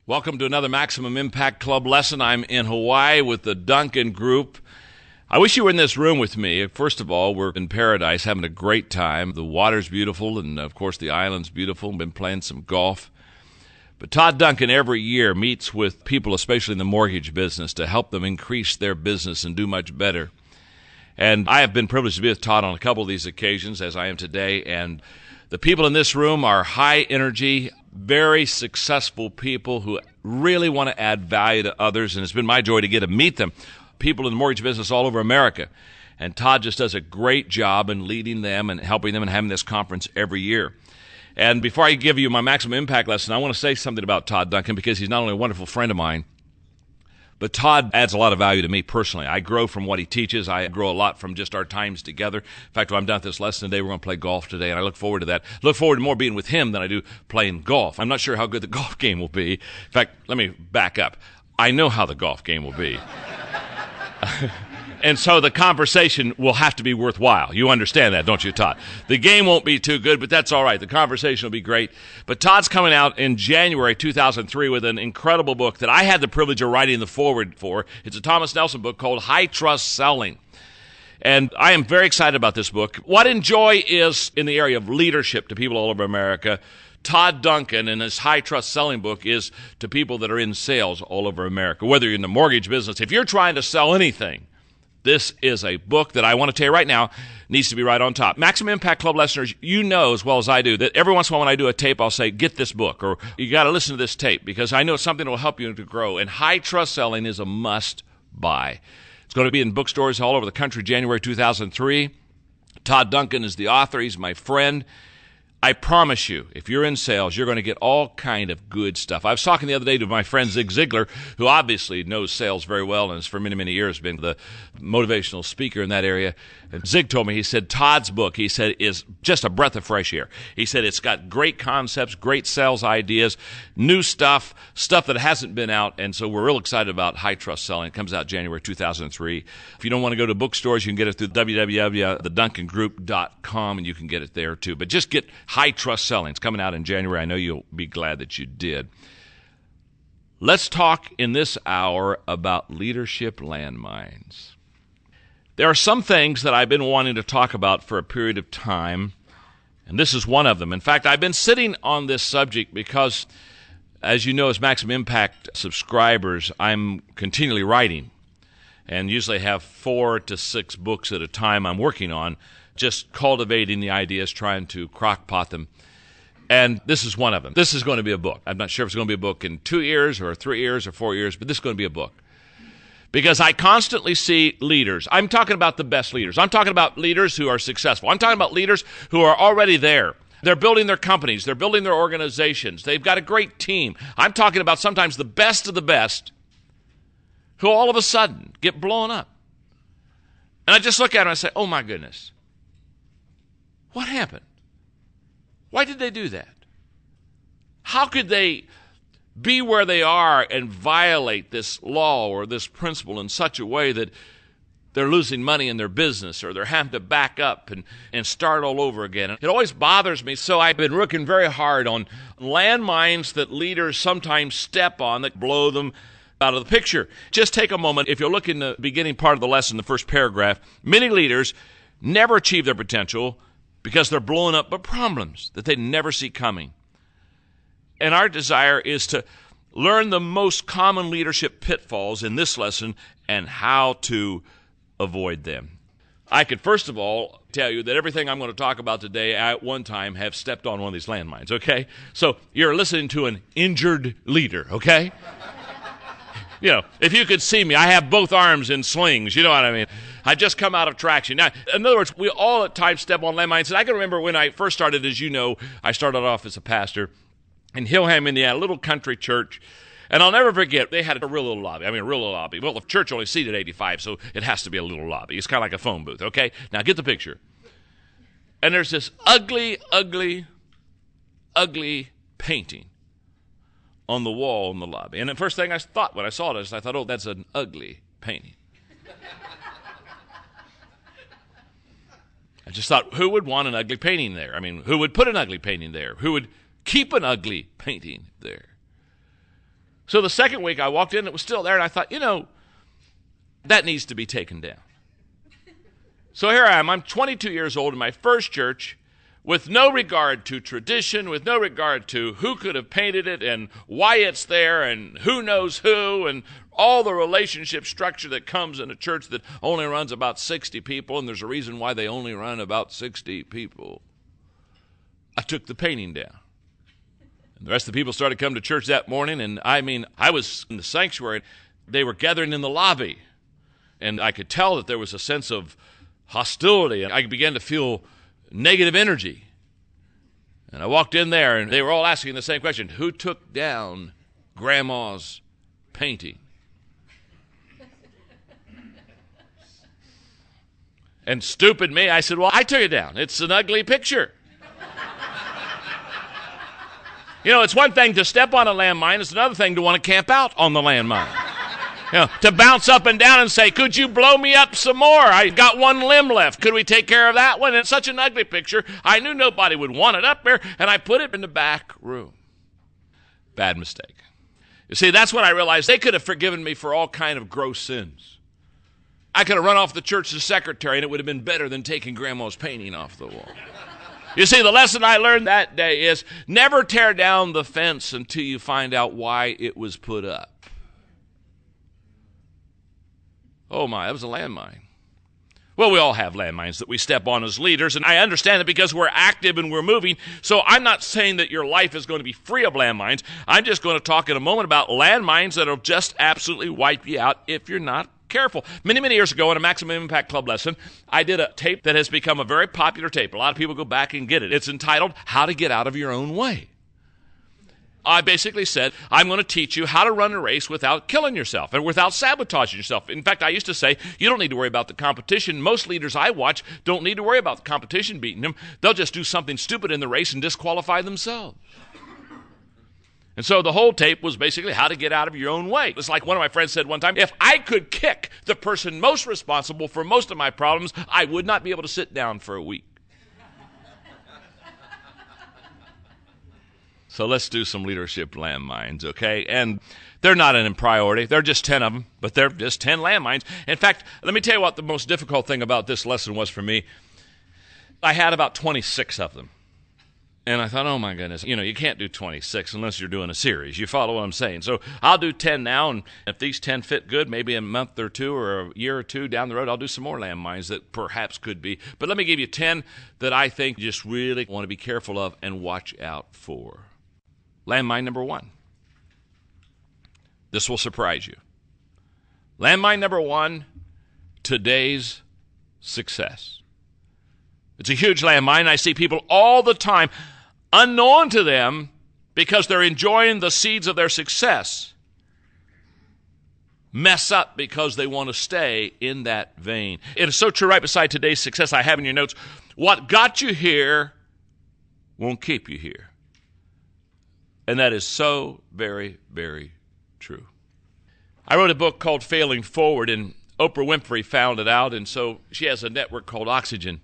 Welcome to another Maximum Impact Club lesson. I'm in Hawaii with the Duncan Group. I wish you were in this room with me. First of all, we're in paradise having a great time. The water's beautiful, and of course the island's beautiful. We've been playing some golf. But Todd Duncan every year meets with people, especially in the mortgage business, to help them increase their business and do much better. And I have been privileged to be with Todd on a couple of these occasions, as I am today. And the people in this room are high energy, very successful people who really want to add value to others. And it's been my joy to get to meet them, people in the mortgage business all over America. And Todd just does a great job in leading them and helping them and having this conference every year. And before I give you my maximum impact lesson, I want to say something about Todd Duncan because he's not only a wonderful friend of mine, but Todd adds a lot of value to me personally. I grow from what he teaches. I grow a lot from just our times together. In fact, when I'm done with this lesson today, we're going to play golf today, and I look forward to that. Look forward to more being with him than I do playing golf. I'm not sure how good the golf game will be. In fact, let me back up. I know how the golf game will be. And so the conversation will have to be worthwhile. You understand that, don't you, Todd? The game won't be too good, but that's all right. The conversation will be great. But Todd's coming out in January 2003 with an incredible book that I had the privilege of writing the foreword for. It's a Thomas Nelson book called High Trust Selling. And I am very excited about this book. What Enjoy is in the area of leadership to people all over America. Todd Duncan and his High Trust Selling book is to people that are in sales all over America. Whether you're in the mortgage business, if you're trying to sell anything, this is a book that I want to tell you right now needs to be right on top. Maximum Impact Club listeners, you know as well as I do that every once in a while when I do a tape, I'll say, get this book, or you got to listen to this tape, because I know it's something that will help you to grow. And High Trust Selling is a must-buy. It's going to be in bookstores all over the country, January 2003. Todd Duncan is the author. He's my friend. I promise you, if you're in sales, you're going to get all kind of good stuff. I was talking the other day to my friend Zig Ziglar, who obviously knows sales very well and has for many, many years been the motivational speaker in that area. And Zig told me, he said, Todd's book, he said, is just a breath of fresh air. He said it's got great concepts, great sales ideas, new stuff that hasn't been out. And so we're real excited about High Trust Selling. It comes out January 2003. If you don't want to go to bookstores, you can get it through www.theduncangroup.com, and you can get it there too. But just get High Trust Selling. It's coming out in January. I know you'll be glad that you did. Let's talk in this hour about leadership landmines. There are some things that I've been wanting to talk about for a period of time, and this is one of them. In fact, I've been sitting on this subject because, as you know, as Maximum Impact subscribers, I'm continually writing, and usually have 4 to 6 books at a time I'm working on, just cultivating the ideas, trying to crock-pot them. And this is one of them. This is going to be a book. I'm not sure if it's going to be a book in 2 years or 3 years or 4 years, but this is going to be a book. Because I constantly see leaders. I'm talking about the best leaders. I'm talking about leaders who are successful. I'm talking about leaders who are already there. They're building their companies. They're building their organizations. They've got a great team. I'm talking about sometimes the best of the best who all of a sudden get blown up. And I just look at them and I say, oh my goodness. What happened? Why did they do that? How could they be where they are and violate this law or this principle in such a way that they're losing money in their business, or they're having to back up and start all over again? It always bothers me, so I've been working very hard on landmines that leaders sometimes step on that blow them out of the picture. Just take a moment. If you look in the beginning part of the lesson, the first paragraph, many leaders never achieve their potential because they're blowing up by problems that they never see coming. And our desire is to learn the most common leadership pitfalls in this lesson and how to avoid them. I could first of all tell you that everything I'm going to talk about today at one time have stepped on one of these landmines, okay? So you're listening to an injured leader, okay? You know, if you could see me, I have both arms in slings, you know what I mean? I just come out of traction. Now, in other words, we all at times step on landmines. And I can remember when I first started, as you know, I started off as a pastor in Hillham, Indiana, a little country church. And I'll never forget, they had a real little lobby. I mean, a real little lobby. Well, the church only seated 85, so it has to be a little lobby. It's kind of like a phone booth, okay? Now, get the picture. And there's this ugly, ugly, ugly painting on the wall in the lobby. And the first thing I thought when I saw this, I thought, oh, that's an ugly painting. I just thought, who would want an ugly painting there? I mean, who would put an ugly painting there? Who would keep an ugly painting there? So the second week I walked in, it was still there, and I thought, that needs to be taken down. So here I am. I'm 22 years old in my first church, with no regard to tradition, with no regard to who could have painted it and why it's there and who knows who and all the relationship structure that comes in a church that only runs about 60 people, and there's a reason why they only run about 60 people. I took the painting down. And the rest of the people started coming to church that morning, and I was in the sanctuary. They were gathering in the lobby, and I could tell that there was a sense of hostility, and I began to feel negative energy. And I walked in there, and they were all asking the same question: who took down Grandma's painting? And stupid me, I said, well, I took it down. It's an ugly picture. It's one thing to step on a landmine. It's another thing to want to camp out on the landmine. To bounce up and down and say, could you blow me up some more? I got one limb left. Could we take care of that one? It's such an ugly picture. I knew nobody would want it up there, and I put it in the back room. Bad mistake. You see, that's when I realized they could have forgiven me for all kind of gross sins. I could have run off the church's secretary, and it would have been better than taking Grandma's painting off the wall. You see, the lesson I learned that day is never tear down the fence until you find out why it was put up. Oh my, that was a landmine. Well, we all have landmines that we step on as leaders, and I understand it because we're active and we're moving. So I'm not saying that your life is going to be free of landmines. I'm just going to talk in a moment about landmines that will just absolutely wipe you out if you're not careful. Many, many years ago in a Maximum Impact Club lesson, I did a tape that has become a very popular tape. A lot of people go back and get it. It's entitled, How to Get Out of Your Own Way. I basically said, I'm going to teach you how to run a race without killing yourself and without sabotaging yourself. In fact, I used to say, you don't need to worry about the competition. Most leaders I watch don't need to worry about the competition beating them. They'll just do something stupid in the race and disqualify themselves. And so the whole tape was basically how to get out of your own way. It's like one of my friends said one time, if I could kick the person most responsible for most of my problems, I would not be able to sit down for a week. So let's do some leadership landmines, okay? And they're not in priority. There are just 10 of them, but they're just 10 landmines. In fact, let me tell you what the most difficult thing about this lesson was for me. I had about 26 of them. And I thought, oh my goodness, you can't do 26 unless you're doing a series. You follow what I'm saying? So I'll do 10 now, and if these 10 fit good, maybe a month or two or a year or two down the road, I'll do some more landmines that perhaps could be. But let me give you 10 that I think you just really want to be careful of and watch out for. Landmine number 1. This will surprise you. Landmine number 1, today's success. It's a huge landmine. I see people all the time, unknown to them, because they're enjoying the seeds of their success, mess up because they want to stay in that vein. It is so true. Right beside today's success, I have in your notes, what got you here won't keep you here. And that is so very, very true. I wrote a book called Failing Forward, and Oprah Winfrey found it out, and so she has a network called Oxygen.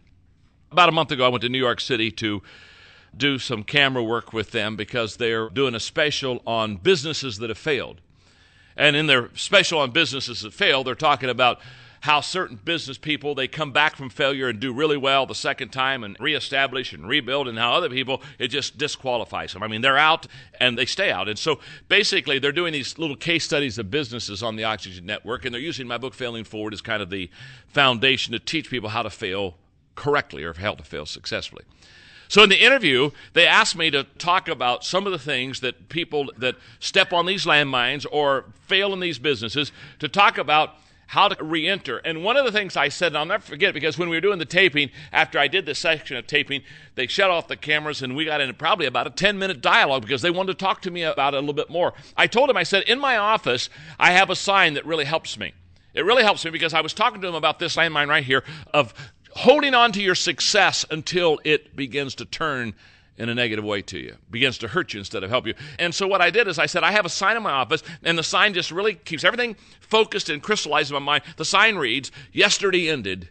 About a month ago, I went to New York City to do some camera work with them because they're doing a special on businesses that have failed. And in their special on businesses that fail, they're talking about how certain business people, they come back from failure and do really well the second time and reestablish and rebuild, and how other people, it just disqualifies them. I mean, they're out and they stay out. And so basically they're doing these little case studies of businesses on the Oxygen Network, and they're using my book Failing Forward as kind of the foundation to teach people how to fail correctly or how to fail successfully. So in the interview, they asked me to talk about some of the things that people that step on these landmines or fail in these businesses, to talk about how to re-enter. And one of the things I said, and I'll never forget, because when we were doing the taping, after I did this section of taping, they shut off the cameras and we got into probably about a 10-minute dialogue because they wanted to talk to me about it a little bit more. I told them, I said, in my office, I have a sign that really helps me. It really helps me because I was talking to them about this landmine right here of holding on to your success until it begins to turn in a negative way to you, begins to hurt you instead of help you. And so what I did is I said, I have a sign in my office, and the sign just really keeps everything focused and crystallized in my mind. The sign reads, yesterday ended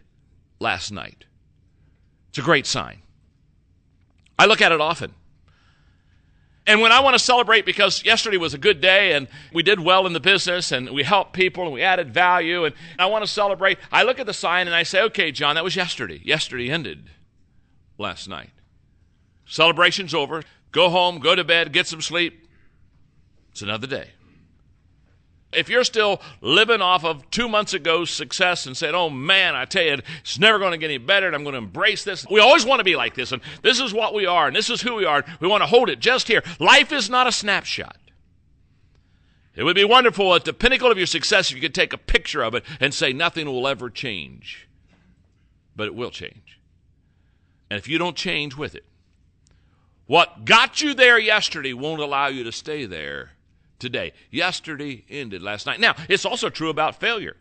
last night. It's a great sign. I look at it often. And when I want to celebrate because yesterday was a good day and we did well in the business and we helped people and we added value and I want to celebrate, I look at the sign and I say, okay, John, that was yesterday. Yesterday ended last night. Celebration's over. Go home, go to bed, get some sleep. It's another day. If you're still living off of 2 months ago's success and saying, oh man, I tell you, it's never going to get any better and I'm going to embrace this. We always want to be like this and this is what we are and this is who we are. We want to hold it just here. Life is not a snapshot. It would be wonderful at the pinnacle of your success if you could take a picture of it and say nothing will ever change. But it will change. And if you don't change with it, what got you there yesterday won't allow you to stay there today. Yesterday ended last night. Now, it's also true about failure.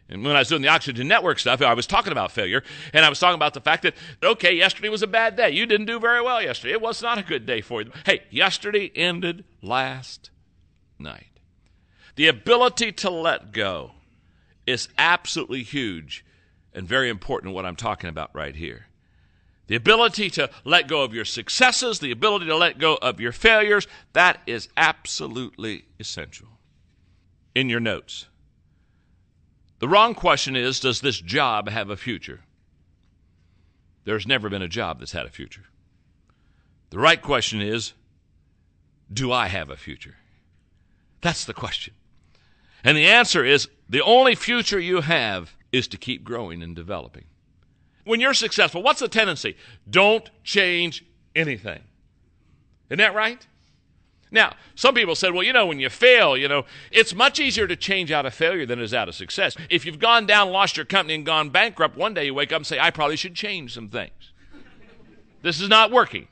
And when I was doing the Oxygen Network stuff, I was talking about failure, and I was talking about the fact that, okay, yesterday was a bad day. You didn't do very well yesterday. It was not a good day for you. Hey, yesterday ended last night. The ability to let go is absolutely huge and very important, what I'm talking about right here. The ability to let go of your successes, the ability to let go of your failures, that is absolutely essential. In your notes, the wrong question is, does this job have a future? There's never been a job that's had a future. The right question is, do I have a future? That's the question. And the answer is, the only future you have is to keep growing and developing. When you're successful, what's the tendency? Don't change anything. Isn't that right? Now, some people said, well, when you fail, it's much easier to change out of failure than it is out of success. If you've gone down, lost your company, and gone bankrupt, one day you wake up and say, I probably should change some things. This is not working.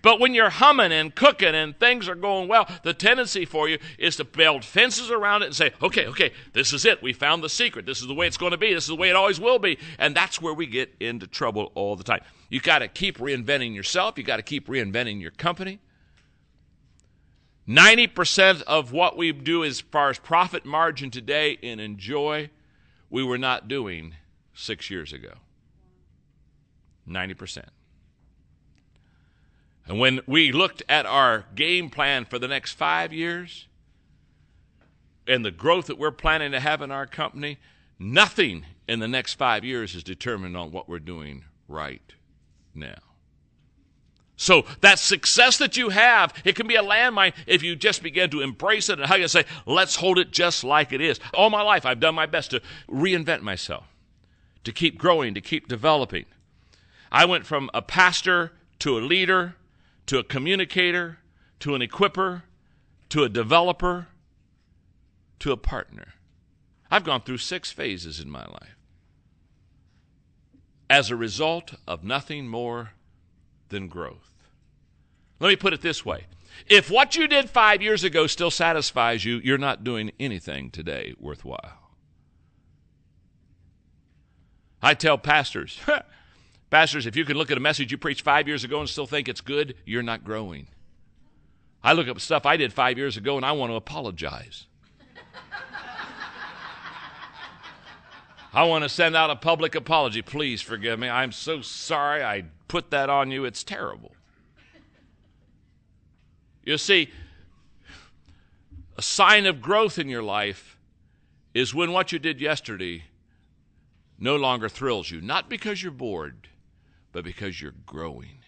But when you're humming and cooking and things are going well, the tendency for you is to build fences around it and say, okay, this is it. We found the secret. This is the way it's going to be. This is the way it always will be. And that's where we get into trouble all the time. You got to keep reinventing yourself. You got to keep reinventing your company. 90% of what we do as far as profit margin today and enjoy, we were not doing 6 years ago. 90%. And when we looked at our game plan for the next 5 years and the growth that we're planning to have in our company, nothing in the next 5 years is determined on what we're doing right now. So that success that you have, it can be a landmine if you just begin to embrace it and hug it and say, let's hold it just like it is. All my life I've done my best to reinvent myself, to keep growing, to keep developing. I went from a pastor to a leader, to a communicator, to an equipper, to a developer, to a partner. I've gone through 6 phases in my life as a result of nothing more than growth. Let me put it this way. If what you did 5 years ago still satisfies you, you're not doing anything today worthwhile. I tell pastors, pastors, if you can look at a message you preached 5 years ago and still think it's good, you're not growing. I look up stuff I did 5 years ago and I want to apologize. I want to send out a public apology. Please forgive me. I'm so sorry I put that on you. It's terrible. You see, a sign of growth in your life is when what you did yesterday no longer thrills you. Not because you're bored, but because you're growing.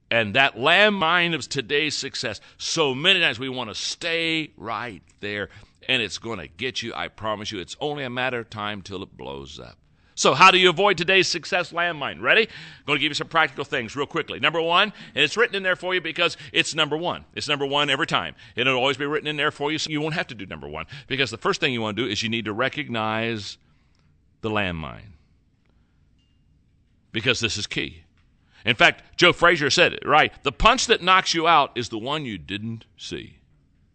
And that landmine of today's success, so many times we want to stay right there, and it's going to get you, I promise you. It's only a matter of time till it blows up. So how do you avoid today's success landmine? Ready? I'm going to give you some practical things real quickly. Number one, and it's written in there for you because it's number one. It's number one every time. And it'll always be written in there for you, so you won't have to do number one. Because the first thing you want to do is you need to recognize the landmine. Because this is key. In fact, Joe Frazier said it right. The punch that knocks you out is the one you didn't see.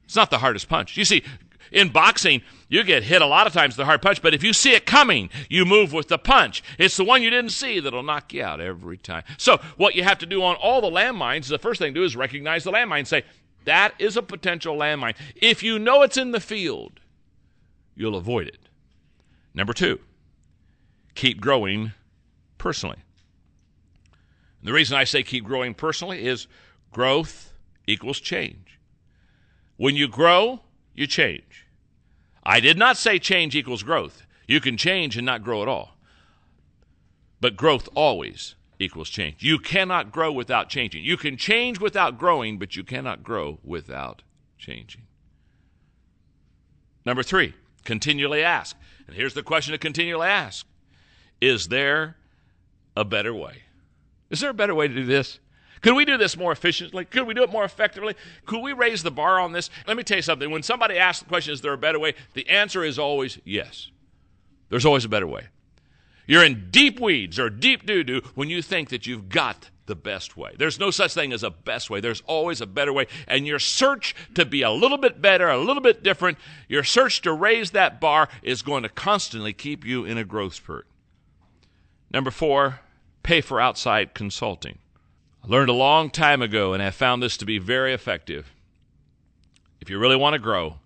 It's not the hardest punch. You see, in boxing, you get hit a lot of times with the hard punch, but if you see it coming, you move with the punch. It's the one you didn't see that'll knock you out every time. So what you have to do on all the landmines, the first thing to do is recognize the landmine. Say, that is a potential landmine. If you know it's in the field, you'll avoid it. Number two, keep growing personally. And the reason I say keep growing personally is growth equals change. When you grow, you change. I did not say change equals growth. You can change and not grow at all. But growth always equals change. You cannot grow without changing. You can change without growing, but you cannot grow without changing. Number 3, continually ask. And here's the question to continually ask. Is there a better way? Is there a better way to do this? Could we do this more efficiently? Could we do it more effectively? Could we raise the bar on this? Let me tell you something. When somebody asks the question, is there a better way? The answer is always yes. There's always a better way. You're in deep weeds or deep doo-doo when you think that you've got the best way. There's no such thing as a best way. There's always a better way. And your search to be a little bit better, a little bit different, your search to raise that bar is going to constantly keep you in a growth spurt. Number 4, pay for outside consulting. I learned a long time ago, and I found this to be very effective. If you really want to grow,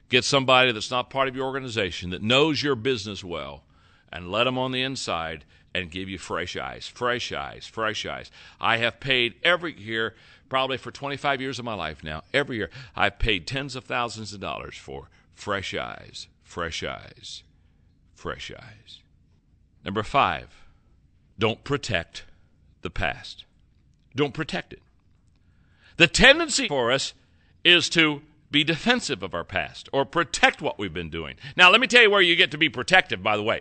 get somebody that's not part of your organization, that knows your business well, and let them on the inside and give you fresh eyes, fresh eyes, fresh eyes. I have paid every year, probably for 25 years of my life now, every year, I've paid tens of thousands of dollars for fresh eyes, fresh eyes, fresh eyes. Number 5, don't protect the past. Don't protect it. The tendency for us is to be defensive of our past or protect what we've been doing. Now, let me tell you where you get to be protective, by the way.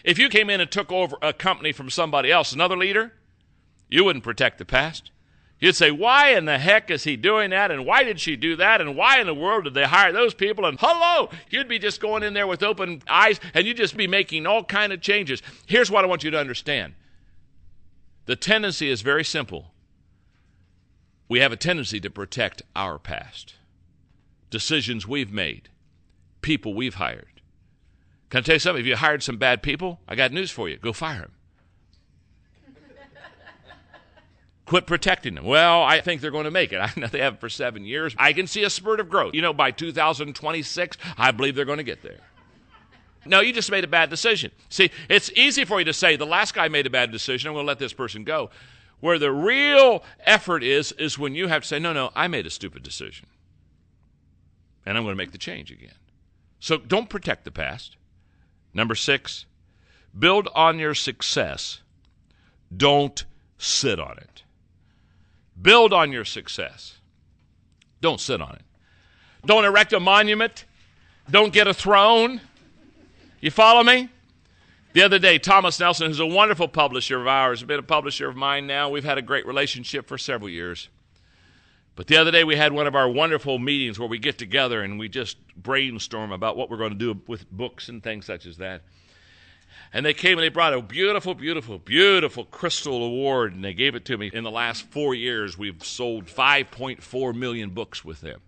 If you came in and took over a company from somebody else, another leader, you wouldn't protect the past. You'd say, why in the heck is he doing that? And why did she do that? And why in the world did they hire those people? And hello, you'd be just going in there with open eyes and you'd just be making all kind of changes. Here's what I want you to understand. The tendency is very simple. We have a tendency to protect our past. Decisions we've made. People we've hired. Can I tell you something? If you hired some bad people, I got news for you. Go fire them. Quit protecting them. Well, I think they're going to make it. I know they have for 7 years. I can see a spurt of growth. You know, by 2026, I believe they're going to get there. No, you just made a bad decision. See, it's easy for you to say, the last guy made a bad decision. I'm going to let this person go. Where the real effort is when you have to say, no, I made a stupid decision. And I'm going to make the change again. So don't protect the past. Number 6, build on your success. Don't sit on it. Build on your success. Don't sit on it. Don't erect a monument. Don't get a throne. You follow me? The other day, Thomas Nelson, who's a wonderful publisher of ours, has been a publisher of mine now. We've had a great relationship for several years. But the other day we had one of our wonderful meetings where we get together and we just brainstorm about what we're going to do with books and things such as that. And they came and they brought a beautiful, beautiful, beautiful crystal award, and they gave it to me. In the last 4 years, we've sold 5.4 million books with them.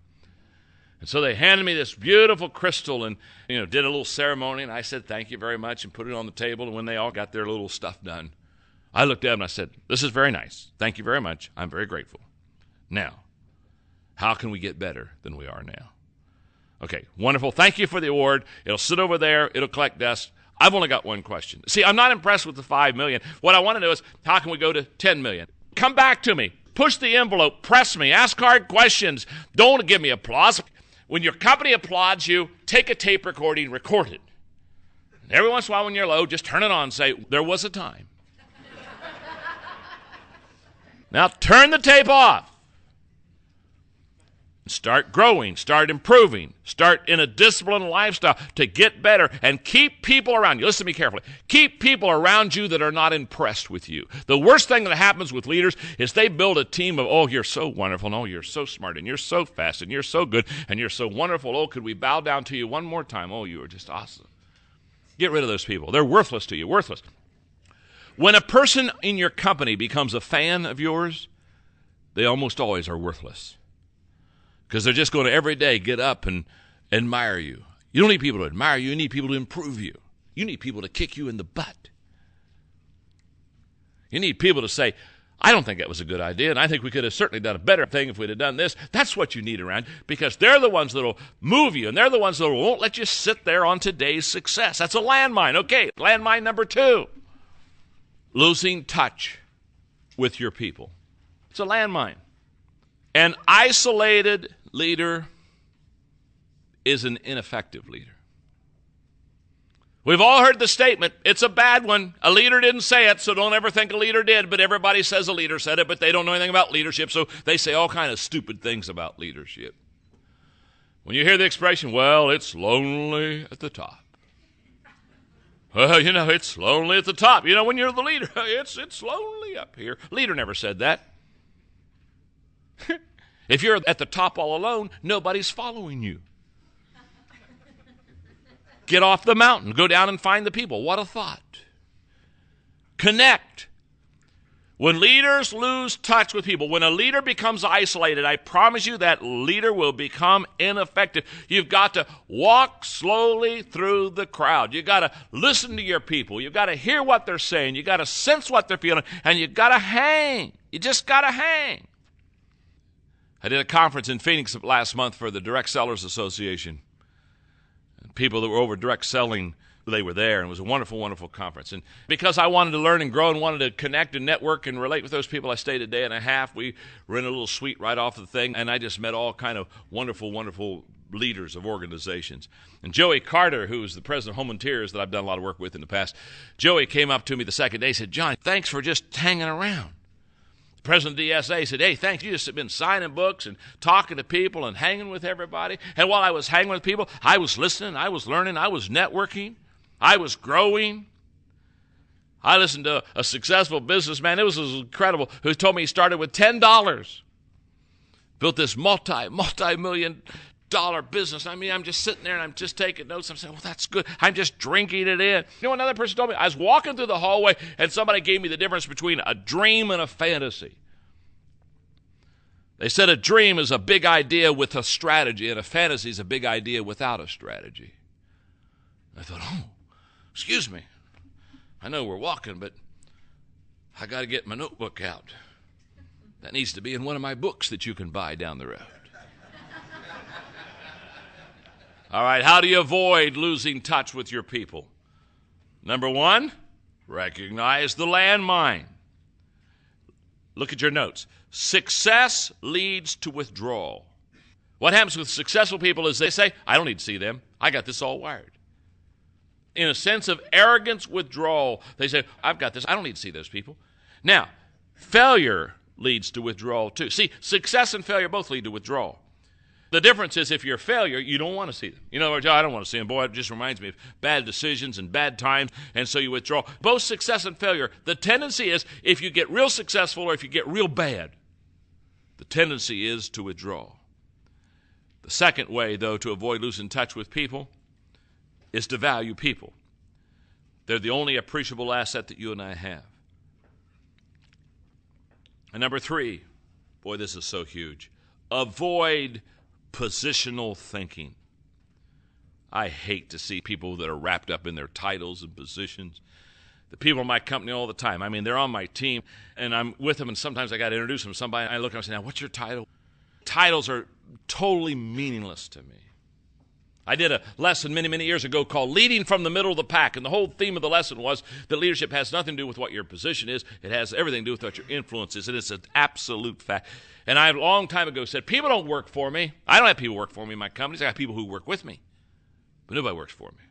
And so they handed me this beautiful crystal and, did a little ceremony, and I said, thank you very much, and put it on the table. And when they all got their little stuff done, I looked at them and I said, this is very nice. Thank you very much. I'm very grateful. Now, how can we get better than we are now? Okay, wonderful. Thank you for the award. It'll sit over there. It'll collect dust. I've only got one question. See, I'm not impressed with the 5 million. What I want to know is, how can we go to 10 million? Come back to me. Push the envelope. Press me. Ask hard questions. Don't give me applause. When your company applauds you, take a tape recording, record it. And every once in a while when you're low, just turn it on and say, there was a time. Now turn the tape off. Start growing, start improving, start in a disciplined lifestyle to get better, and keep people around you. Listen to me carefully. Keep people around you that are not impressed with you. The worst thing that happens with leaders is they build a team of, oh, you're so wonderful, and oh, you're so smart, and you're so fast, and you're so good, and you're so wonderful. Oh, could we bow down to you one more time? Oh, you are just awesome. Get rid of those people. They're worthless to you, worthless. When a person in your company becomes a fan of yours, they almost always are worthless. Because they're just going to every day get up and admire you. You don't need people to admire you. You need people to improve you. You need people to kick you in the butt. You need people to say, I don't think that was a good idea, and I think we could have certainly done a better thing if we'd have done this. That's what you need around, because they're the ones that will move you, and they're the ones that won't let you sit there on today's success. That's a landmine. Okay, landmine number 2. Losing touch with your people. It's a landmine. An isolated leader is an ineffective leader. We've all heard the statement, it's a bad one. A leader didn't say it, so don't ever think a leader did, but everybody says a leader said it, but they don't know anything about leadership, so they say all kind of stupid things about leadership. When you hear the expression, well, it's lonely at the top. Well, it's lonely at the top. When you're the leader, it's lonely up here. Leader never said that. If you're at the top all alone, nobody's following you. Get off the mountain. Go down and find the people. What a thought. Connect. When leaders lose touch with people, when a leader becomes isolated, I promise you that leader will become ineffective. You've got to walk slowly through the crowd. You've got to listen to your people. You've got to hear what they're saying. You've got to sense what they're feeling, and you've got to hang. You just got to hang. I did a conference in Phoenix last month for the Direct Sellers Association. People that were over direct selling, they were there, and it was a wonderful, wonderful conference. And because I wanted to learn and grow and wanted to connect and network and relate with those people, I stayed a day and a half. We were in a little suite right off the thing, and I just met all kind of wonderful, wonderful leaders of organizations. And Joey Carter, who was the president of Home and Tears that I've done a lot of work with in the past, Joey came up to me the second day and said, John, thanks for just hanging around. The president of DSA said, hey, thanks, you just have been signing books and talking to people and hanging with everybody. And while I was hanging with people, I was listening, I was learning, I was networking, I was growing. I listened to a successful businessman, it was incredible, who told me he started with $10, built this multi-million dollar business. I mean, I'm just sitting there and I'm just taking notes. I'm saying, well, that's good. I'm just drinking it in. Another person told me, I was walking through the hallway and somebody gave me the difference between a dream and a fantasy. They said a dream is a big idea with a strategy, and a fantasy is a big idea without a strategy. I thought, oh, excuse me. I know we're walking, but I got to get my notebook out. That needs to be in one of my books that you can buy down the road. All right, how do you avoid losing touch with your people? Number one, recognize the landmine. Look at your notes. Success leads to withdrawal. What happens with successful people is they say, I don't need to see them. I got this all wired. In a sense of arrogance, withdrawal, they say, I've got this. I don't need to see those people. Now, failure leads to withdrawal too. See, success and failure both lead to withdrawal. The difference is if you're a failure, you don't want to see them. I don't want to see them. Boy, it just reminds me of bad decisions and bad times, and so you withdraw. Both success and failure, the tendency is if you get real successful or if you get real bad, the tendency is to withdraw. The second way, though, to avoid losing touch with people is to value people. They're the only appreciable asset that you and I have. And number three, boy, this is so huge. Avoid positional thinking. I hate to see people that are wrapped up in their titles and positions. The people in my company all the time, I mean, they're on my team, and I'm with them, and sometimes I got to introduce them to somebody, and I look at them and say, now, what's your title? Titles are totally meaningless to me. I did a lesson many, many years ago called Leading from the Middle of the Pack, and the whole theme of the lesson was that leadership has nothing to do with what your position is. It has everything to do with what your influence is, and it's an absolute fact. And I, a long time ago, said, people don't work for me. I don't have people work for me in my companies. I got people who work with me, but nobody works for me.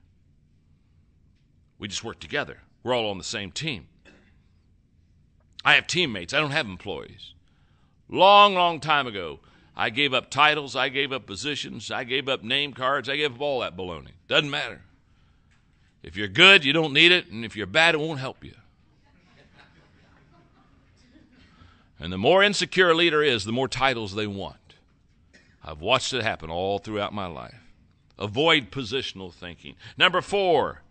We just work together. We're all on the same team. I have teammates. I don't have employees. Long, long time ago, I gave up titles, I gave up positions, I gave up name cards, I gave up all that baloney. Doesn't matter. If you're good, you don't need it, and if you're bad, it won't help you. And the more insecure a leader is, the more titles they want. I've watched it happen all throughout my life. Avoid positional thinking. Number 4,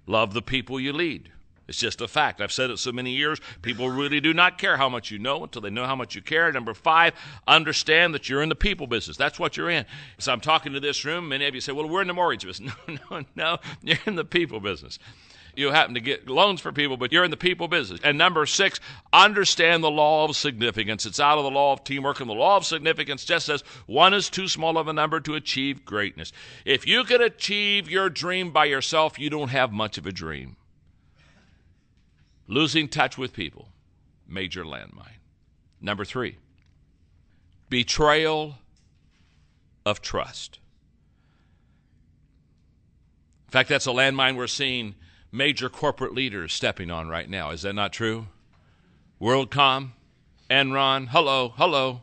love the people you lead. It's just a fact. I've said it so many years. People really do not care how much you know until they know how much you care. Number 5, understand that you're in the people business. That's what you're in. So I'm talking to this room. Many of you say, well, we're in the mortgage business. No. You're in the people business. You happen to get loans for people, but you're in the people business. And number 6, understand the law of significance. It's out of the law of teamwork, and the law of significance just says 1 is too small of a number to achieve greatness. If you can achieve your dream by yourself, you don't have much of a dream. Losing touch with people, major landmine. Number 3, betrayal of trust. In fact, that's a landmine we're seeing major corporate leaders stepping on right now. Is that not true? WorldCom, Enron, hello.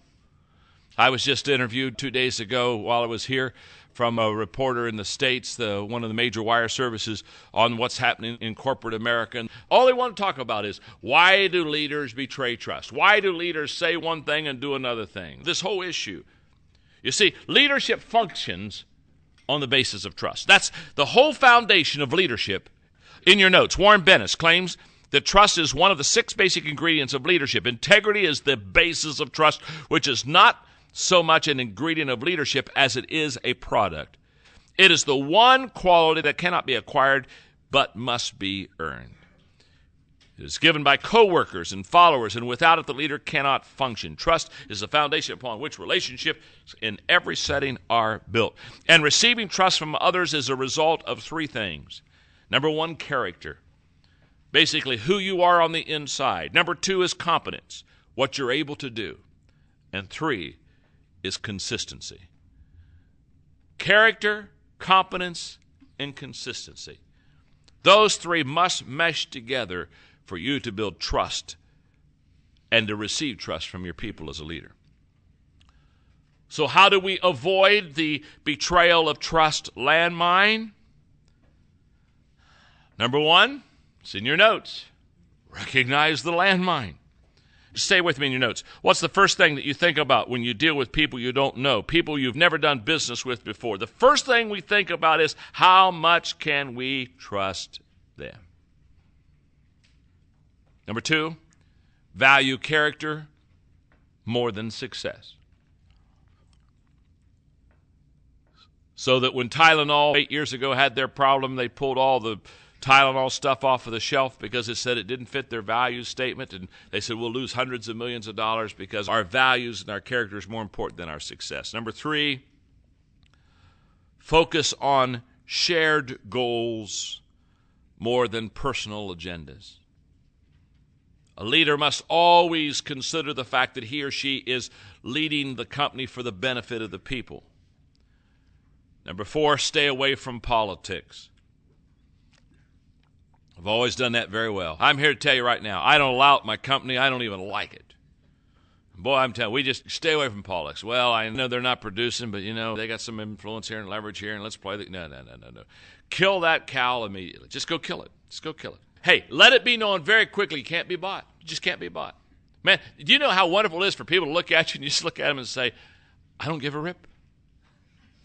I was just interviewed 2 days ago while I was here from a reporter in the States, one of the major wire services, on what's happening in corporate America. And all they want to talk about is, why do leaders betray trust? Why do leaders say one thing and do another thing? This whole issue. You see, leadership functions on the basis of trust. That's the whole foundation of leadership. In your notes, Warren Bennis claims that trust is one of the 6 basic ingredients of leadership. Integrity is the basis of trust, which is not so much an ingredient of leadership as it is a product. It is the one quality that cannot be acquired but must be earned. It is given by co-workers and followers, and without it the leader cannot function. Trust is the foundation upon which relationships in every setting are built. And receiving trust from others is a result of 3 things. Number 1, character. Basically, who you are on the inside. Number 2 is competence, what you're able to do. And 3 is consistency. Character, competence, and consistency. Those 3 must mesh together for you to build trust and to receive trust from your people as a leader. So how do we avoid the betrayal of trust landmine? Number 1, it's in your notes. Recognize the landmine. Stay with me in your notes. What's the first thing that you think about when you deal with people you don't know, people you've never done business with before? The first thing we think about is, how much can we trust them? Number 2, value character more than success. So that when Tylenol 8 years ago had their problem, they pulled all the Tylenol stuff off of the shelf because it said it didn't fit their values statement, and they said we'll lose hundreds of millions of dollars because our values and our character is more important than our success. Number 3, focus on shared goals more than personal agendas. A leader must always consider the fact that he or she is leading the company for the benefit of the people. Number 4, stay away from politics. I've always done that very well. I'm here to tell you right now, I don't allow it in my company. I don't even like it. Boy, I'm telling you, we just stay away from politics. Well, I know they're not producing, but, they got some influence here and leverage here, and let's play the... No. Kill that cow immediately. Just go kill it. Hey, let it be known very quickly, you can't be bought. You just can't be bought. Man, do you know how wonderful it is for people to look at you and you just look at them and say, I don't give a rip?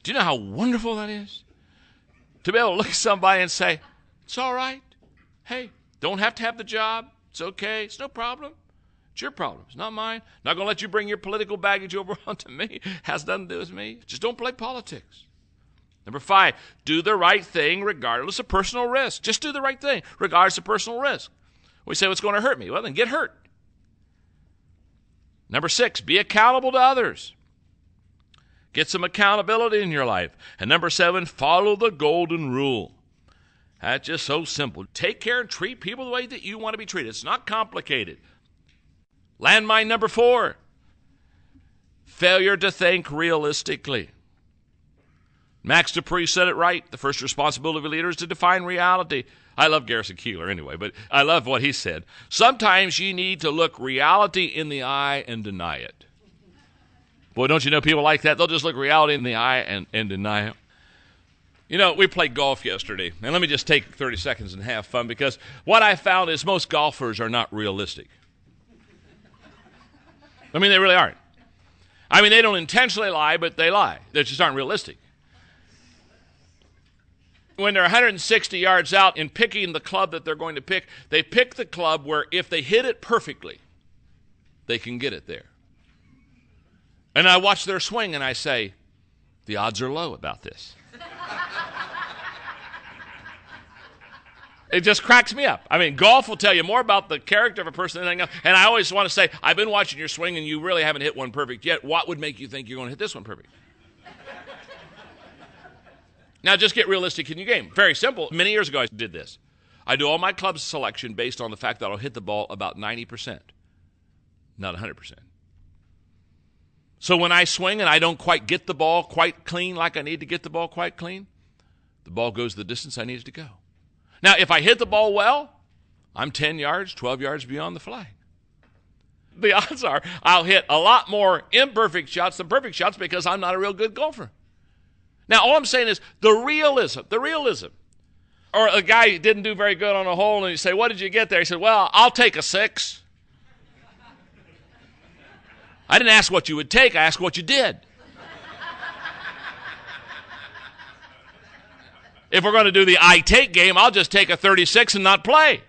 Do you know how wonderful that is? To be able to look at somebody and say, it's all right. Hey, don't have to have the job. It's okay. It's no problem. It's your problem. It's not mine. Not going to let you bring your political baggage over onto me. Has nothing to do with me. Just don't play politics. Number 5, do the right thing regardless of personal risk. Just do the right thing regardless of personal risk. We say, what's going to hurt me? Well, then get hurt. Number 6, be accountable to others. Get some accountability in your life. And number 7, follow the golden rule. That's just so simple. Take care and treat people the way that you want to be treated. It's not complicated. Landmine number 4, failure to think realistically. Max Dupree said it right. The first responsibility of a leader is to define reality. I love Garrison Keillor anyway, but I love what he said. Sometimes you need to look reality in the eye and deny it. Boy, don't you know people like that? They'll just look reality in the eye and deny it. We played golf yesterday, and let me just take 30 seconds and have fun, because what I found is most golfers are not realistic. They really aren't. They don't intentionally lie, but they lie. They just aren't realistic. When they're 160 yards out in picking the club that they're going to pick, they pick the club where if they hit it perfectly, they can get it there. And I watch their swing and I say, the odds are low about this. It just cracks me up. Golf will tell you more about the character of a person than anything else. And I always want to say, I've been watching your swing and you really haven't hit one perfect yet. What would make you think you're going to hit this one perfect? Now, just get realistic in your game. Very simple. Many years ago, I did this. I do all my club selection based on the fact that I'll hit the ball about 90%, not 100%. So when I swing and I don't quite get the ball quite clean like I need to get the ball quite clean, the ball goes the distance I need it to go. Now, if I hit the ball well, I'm 10 yards, 12 yards beyond the flag. The odds are I'll hit a lot more imperfect shots than perfect shots because I'm not a real good golfer. Now, all I'm saying is the realism. Or a guy didn't do very good on a hole, and you say, what did you get there? He said, well, I'll take a 6. I didn't ask what you would take. I asked what you did. If we're going to do the I take game, I'll just take a 36 and not play.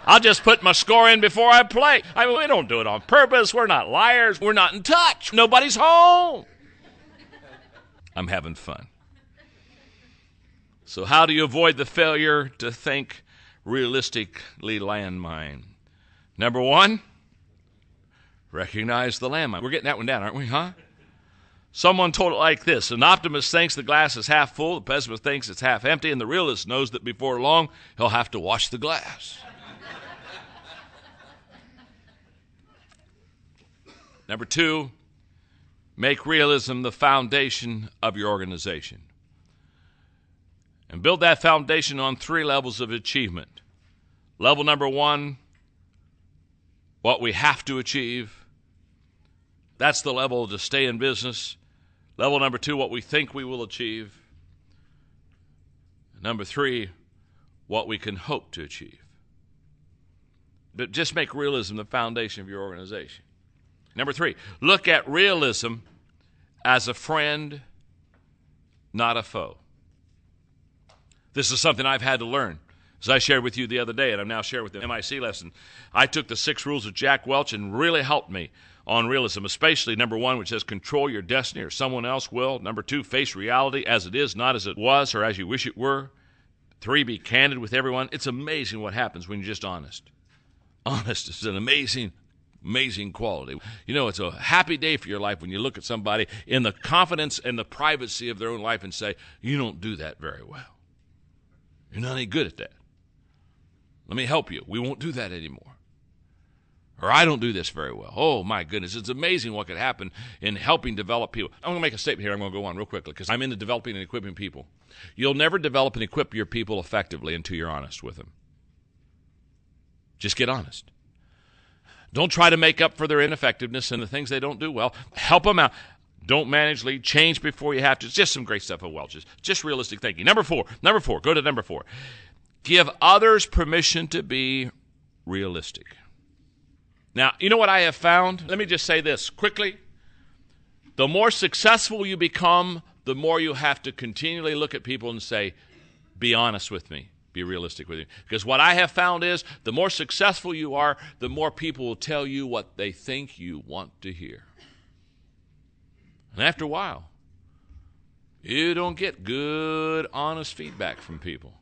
I'll just put my score in before I play. I mean, we don't do it on purpose. We're not liars. We're not in touch. Nobody's home. I'm having fun. So how do you avoid the failure to think realistically landmine? Number 1, recognize the landmine. We're getting that one down, aren't we, huh? Someone told it like this: an optimist thinks the glass is half full, the pessimist thinks it's half empty, and the realist knows that before long he'll have to wash the glass. Number 2, make realism the foundation of your organization. And build that foundation on 3 levels of achievement. Level number 1, what we have to achieve. That's the level to stay in business. Level number 2, what we think we will achieve. Number 3, what we can hope to achieve. But just make realism the foundation of your organization. Number 3, look at realism as a friend, not a foe. This is something I've had to learn. As I shared with you the other day, and I'm now sharing with the MIC lesson, I took the 6 rules of Jack Welch and really helped me on realism, especially number 1, which says control your destiny or someone else will. Number 2, face reality as it is, not as it was or as you wish it were. 3, be candid with everyone. It's amazing what happens when you're just honest. Honest is an amazing quality. You know, it's a happy day for your life when you look at somebody in the confidence and the privacy of their own life and say, you don't do that very well. You're not any good at that. Let me help you. We won't do that anymore. Or I don't do this very well. Oh, my goodness. It's amazing what could happen in helping develop people. I'm going to make a statement here. I'm going to go on real quickly because I'm into developing and equipping people. You'll never develop and equip your people effectively until you're honest with them. Just get honest. Don't try to make up for their ineffectiveness and the things they don't do well. Help them out. Don't manage, lead, change before you have to. It's just some great stuff of Welch's. Just realistic thinking. Number 4. Go to number 4. Give others permission to be realistic. Now, you know what I have found? Let me just say this quickly. The more successful you become, the more you have to continually look at people and say, be honest with me. Be realistic with you. Because what I have found is the more successful you are, the more people will tell you what they think you want to hear. And after a while, you don't get good, honest feedback from people.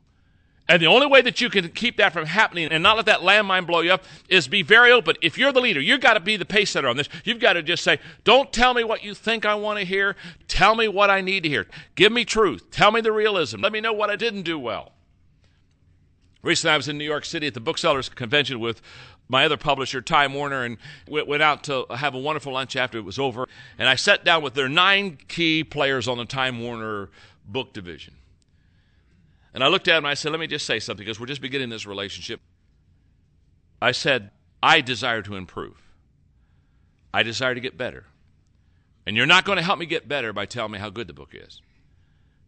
And the only way that you can keep that from happening and not let that landmine blow you up is be very open. If you're the leader, you've got to be the pace setter on this. You've got to just say, don't tell me what you think I want to hear. Tell me what I need to hear. Give me truth. Tell me the realism. Let me know what I didn't do well. Recently, I was in New York City at the Booksellers Convention with my other publisher, Time Warner, and went out to have a wonderful lunch after it was over. And I sat down with their 9 key players on the Time Warner book division. And I looked at them and I said, let me just say something, because we're just beginning this relationship. I said, I desire to improve. I desire to get better. And you're not going to help me get better by telling me how good the book is.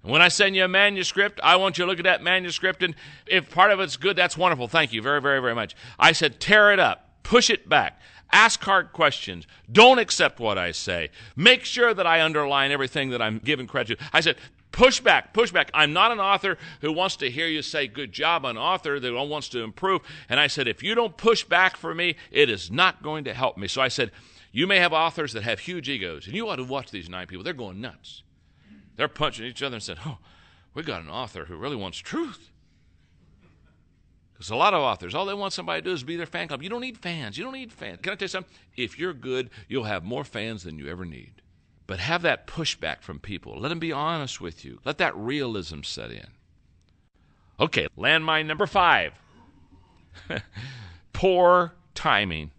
And when I send you a manuscript, I want you to look at that manuscript, and if part of it's good, that's wonderful. Thank you very, very, very much. I said, tear it up. Push it back. Ask hard questions. Don't accept what I say. Make sure that I underline everything that I'm giving credit to. I said, push back, push back. I'm not an author who wants to hear you say good job. I'm an author that wants to improve. And I said, if you don't push back for me, it is not going to help me. So I said, you may have authors that have huge egos, and you ought to watch these 9 people. They're going nuts. They're punching each other and said, oh, we got an author who really wants truth. Because a lot of authors, all they want somebody to do is be their fan club. You don't need fans. You don't need fans. Can I tell you something? If you're good, you'll have more fans than you ever need. But have that pushback from people. Let them be honest with you. Let that realism set in. Okay, landmine number 5. Poor timing.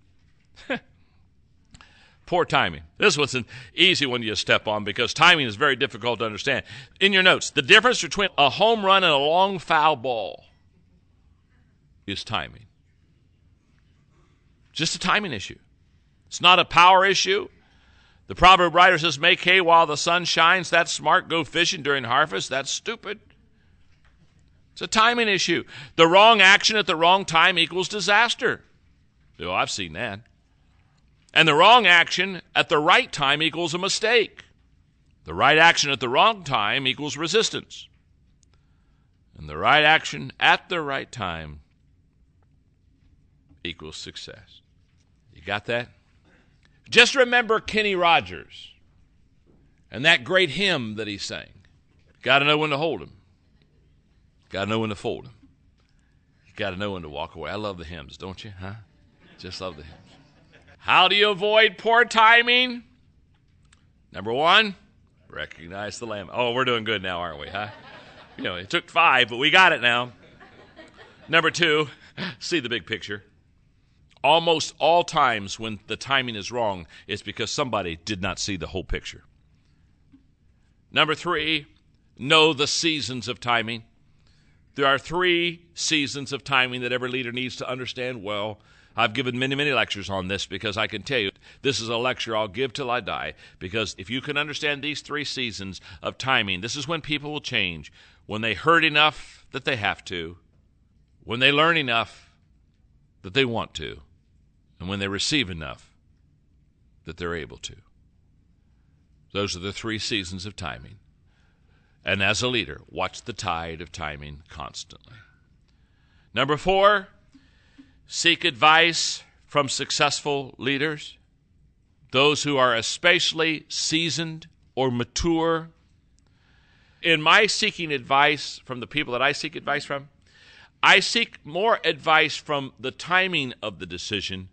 Poor timing. This was an easy one to step on because timing is very difficult to understand. In your notes, the difference between a home run and a long foul ball is timing. Just a timing issue. It's not a power issue. The proverb writer says, make hay while the sun shines. That's smart. Go fishing during harvest. That's stupid. It's a timing issue. The wrong action at the wrong time equals disaster. Oh, I've seen that. And the wrong action at the right time equals a mistake. The right action at the wrong time equals resistance. And the right action at the right time equals success. You got that? Just remember Kenny Rogers and that great hymn that he sang. Got to know when to hold him. Got to know when to fold him. You got to know when to walk away. I love the hymns, don't you? Huh? Just love the hymns. How do you avoid poor timing? Number one, recognize the lamb. Oh, we're doing good now, aren't we? Huh? You know, it took 5, but we got it now. Number 2, see the big picture. Almost all times when the timing is wrong, it's because somebody did not see the whole picture. Number 3, know the seasons of timing. There are 3 seasons of timing that every leader needs to understand well. I've given many, many lectures on this because I can tell you this is a lecture I'll give till I die, because if you can understand these 3 seasons of timing, this is when people will change. When they hurt enough that they have to, when they learn enough that they want to, and when they receive enough that they're able to. Those are the 3 seasons of timing. And as a leader, watch the tide of timing constantly. Number 4, seek advice from successful leaders, those who are especially seasoned or mature. In my seeking advice from the people that I seek advice from, I seek more advice from the timing of the decision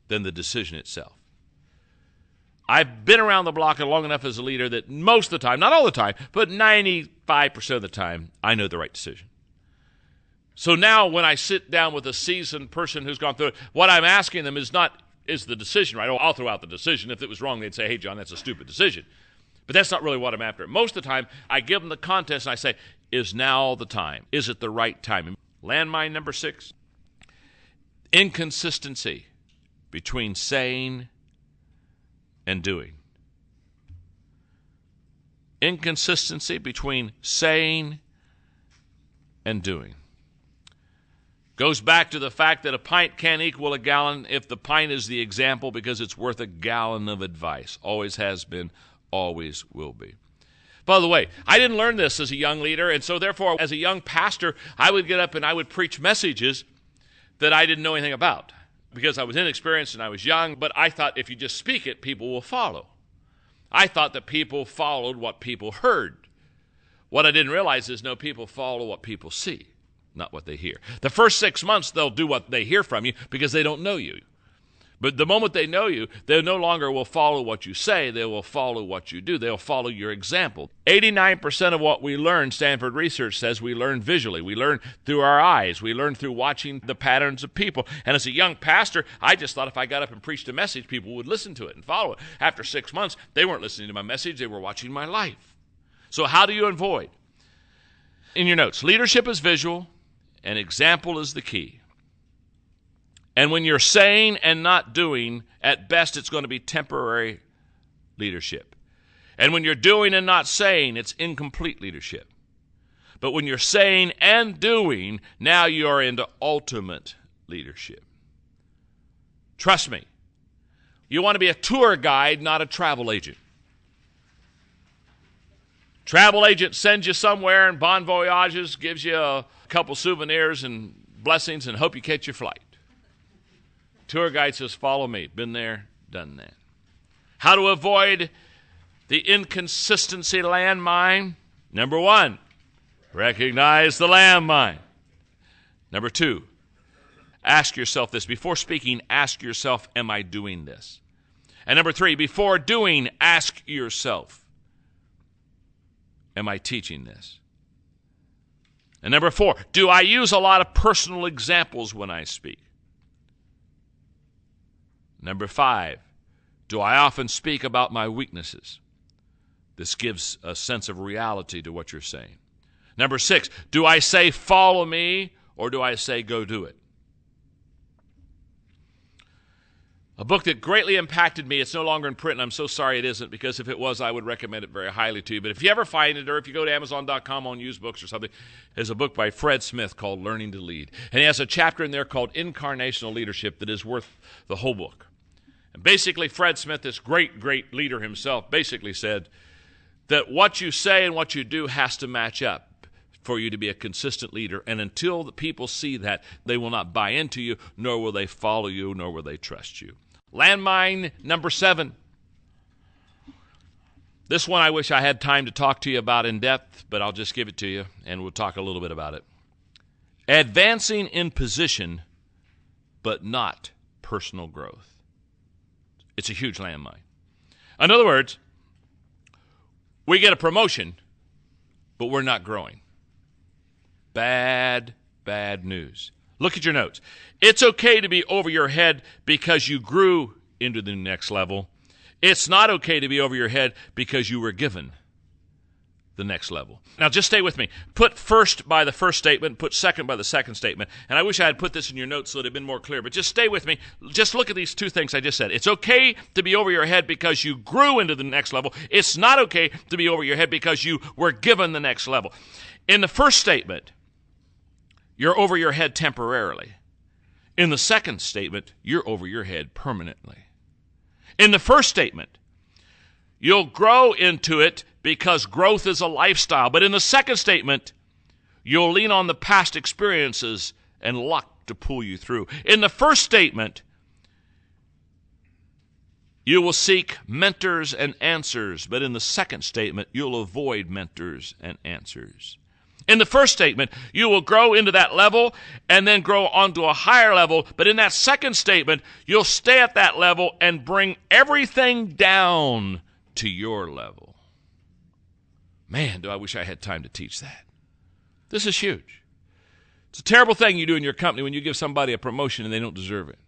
than the decision itself. I've been around the block long enough as a leader that most of the time, not all the time, but 95% of the time, I know the right decision. So now when I sit down with a seasoned person who's gone through it, what I'm asking them is not, is the decision right? Oh, I'll throw out the decision. If it was wrong, they'd say, hey, John, that's a stupid decision. But that's not really what I'm after. Most of the time, I give them the context and I say, is now the time? Is it the right time? Landmine number 6, inconsistency between saying and doing. Inconsistency between saying and doing. Goes back to the fact that a pint can't equal a gallon if the pint is the example, because it's worth a gallon of advice. Always has been, always will be. By the way, I didn't learn this as a young leader, and so therefore, as a young pastor, I would get up and I would preach messages that I didn't know anything about, because I was inexperienced and I was young, but I thought if you just speak it, people will follow. I thought that people followed what people heard. What I didn't realize is, no, people follow what people see, not what they hear. The first 6 months, they'll do what they hear from you because they don't know you. But the moment they know you, they no longer will follow what you say. They will follow what you do. They'll follow your example. 89% of what we learn, Stanford research says, we learn visually. We learn through our eyes. We learn through watching the patterns of people. And as a young pastor, I just thought if I got up and preached a message, people would listen to it and follow it. After 6 months, they weren't listening to my message. They were watching my life. So how do you avoid? In your notes, leadership is visual, and example is the key. And when you're saying and not doing, at best it's going to be temporary leadership. And when you're doing and not saying, it's incomplete leadership. But when you're saying and doing, now you are into ultimate leadership. Trust me, you want to be a tour guide, not a travel agent. Travel agent sends you somewhere and bon voyages, gives you a couple souvenirs and blessings and hope you catch your flight. Tour guide says, follow me. Been there, done that. How to avoid the inconsistency landmine? Number 1, recognize the landmine. Number 2, ask yourself this. Before speaking, ask yourself, am I doing this? And number 3, before doing, ask yourself, am I teaching this? And number 4, do I use a lot of personal examples when I speak? Number 5, Do I often speak about my weaknesses? This gives a sense of reality to what you're saying. Number 6, do I say follow me or do I say go do it? A book that greatly impacted me, it's no longer in print, and I'm so sorry it isn't, because if it was, I would recommend it very highly to you. But if you ever find it, or if you go to Amazon.com on used books or something, there's a book by Fred Smith called Learning to Lead. And he has a chapter in there called Incarnational Leadership that is worth the whole book. And basically, Fred Smith, this great, great leader himself, basically said that what you say and what you do has to match up for you to be a consistent leader. And until the people see that, they will not buy into you, nor will they follow you, nor will they trust you. Landmine number 7. This one I wish I had time to talk to you about in depth, but I'll just give it to you, and we'll talk a little bit about it. Advancing in position, but not personal growth. It's a huge landmine. In other words, we get a promotion, but we're not growing. Bad news. Look at your notes. It's okay to be over your head because you grew into the next level. It's not okay to be over your head because you were given the next level. Now, just stay with me. Put first by the first statement, put second by the second statement. And I wish I had put this in your notes so it had been more clear, but just stay with me. Just look at these two things I just said. It's okay to be over your head because you grew into the next level. It's not okay to be over your head because you were given the next level. In the first statement, you're over your head temporarily. In the second statement, you're over your head permanently. In the first statement, you'll grow into it because growth is a lifestyle. But in the second statement, you'll lean on the past experiences and luck to pull you through. In the first statement, you will seek mentors and answers. But in the second statement, you'll avoid mentors and answers. In the first statement, you will grow into that level and then grow onto a higher level. But in that second statement, you'll stay at that level and bring everything down to your level. Man, do I wish I had time to teach that. This is huge. It's a terrible thing you do in your company when you give somebody a promotion and they don't deserve it.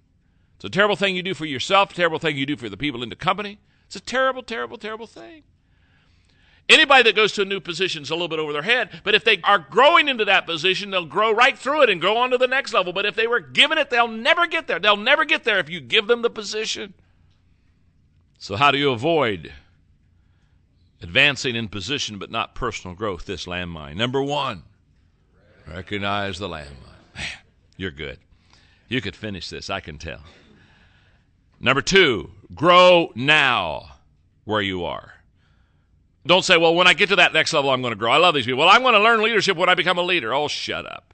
It's a terrible thing you do for yourself, a terrible thing you do for the people in the company. It's a terrible, terrible, terrible thing. Anybody that goes to a new position is a little bit over their head, but if they are growing into that position, they'll grow right through it and go on to the next level. But if they were given it, they'll never get there. They'll never get there if you give them the position. So how do you avoid advancing in position but not personal growth, this landmine? Number 1, recognize the landmine. Man, you're good. You could finish this, I can tell. Number 2, grow now where you are. Don't say, well, when I get to that next level, I'm going to grow. I love these people. Well, I'm going to learn leadership when I become a leader. Oh, shut up.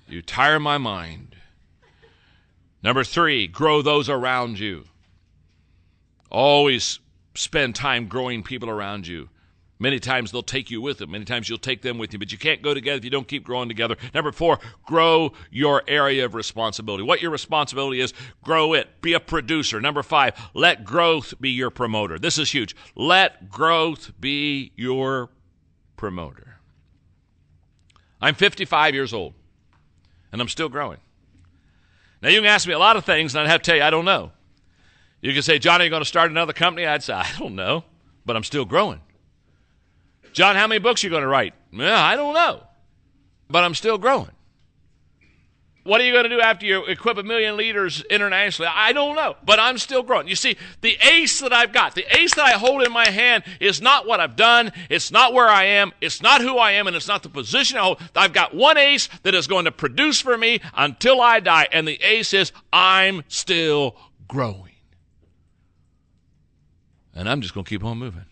You tire my mind. Number 3, grow those around you. Always spend time growing people around you. Many times they'll take you with them. Many times you'll take them with you. But you can't go together if you don't keep growing together. Number 4, grow your area of responsibility. What your responsibility is, grow it. Be a producer. Number 5, let growth be your promoter. This is huge. Let growth be your promoter. I'm 55 years old, and I'm still growing. Now, you can ask me a lot of things, and I'd have to tell you, I don't know. You can say, John, are you going to start another company? I'd say, I don't know, but I'm still growing. John, how many books are you going to write? Well, I don't know, but I'm still growing. What are you going to do after you equip 1 million leaders internationally? I don't know, but I'm still growing. You see, the ace that I've got, the ace that I hold in my hand is not what I've done. It's not where I am. It's not who I am, and it's not the position I hold. I've got one ace that is going to produce for me until I die, and the ace is I'm still growing. And I'm just going to keep on moving.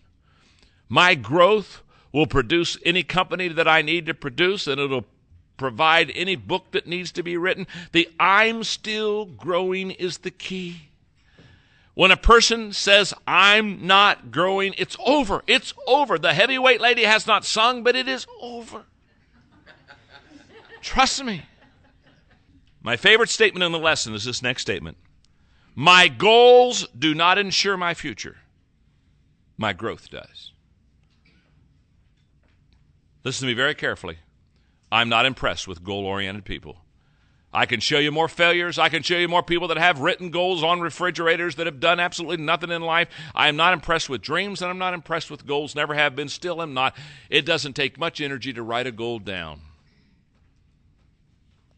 My growth will produce any company that I need to produce, and it'll provide any book that needs to be written. The I'm still growing is the key. When a person says, I'm not growing, it's over. It's over. The heavyweight lady has not sung, but it is over. Trust me. My favorite statement in the lesson is this next statement. My goals do not ensure my future. My growth does. Listen to me very carefully. I'm not impressed with goal-oriented people. I can show you more failures. I can show you more people that have written goals on refrigerators that have done absolutely nothing in life. I am not impressed with dreams, and I'm not impressed with goals. Never have been, still am not. It doesn't take much energy to write a goal down.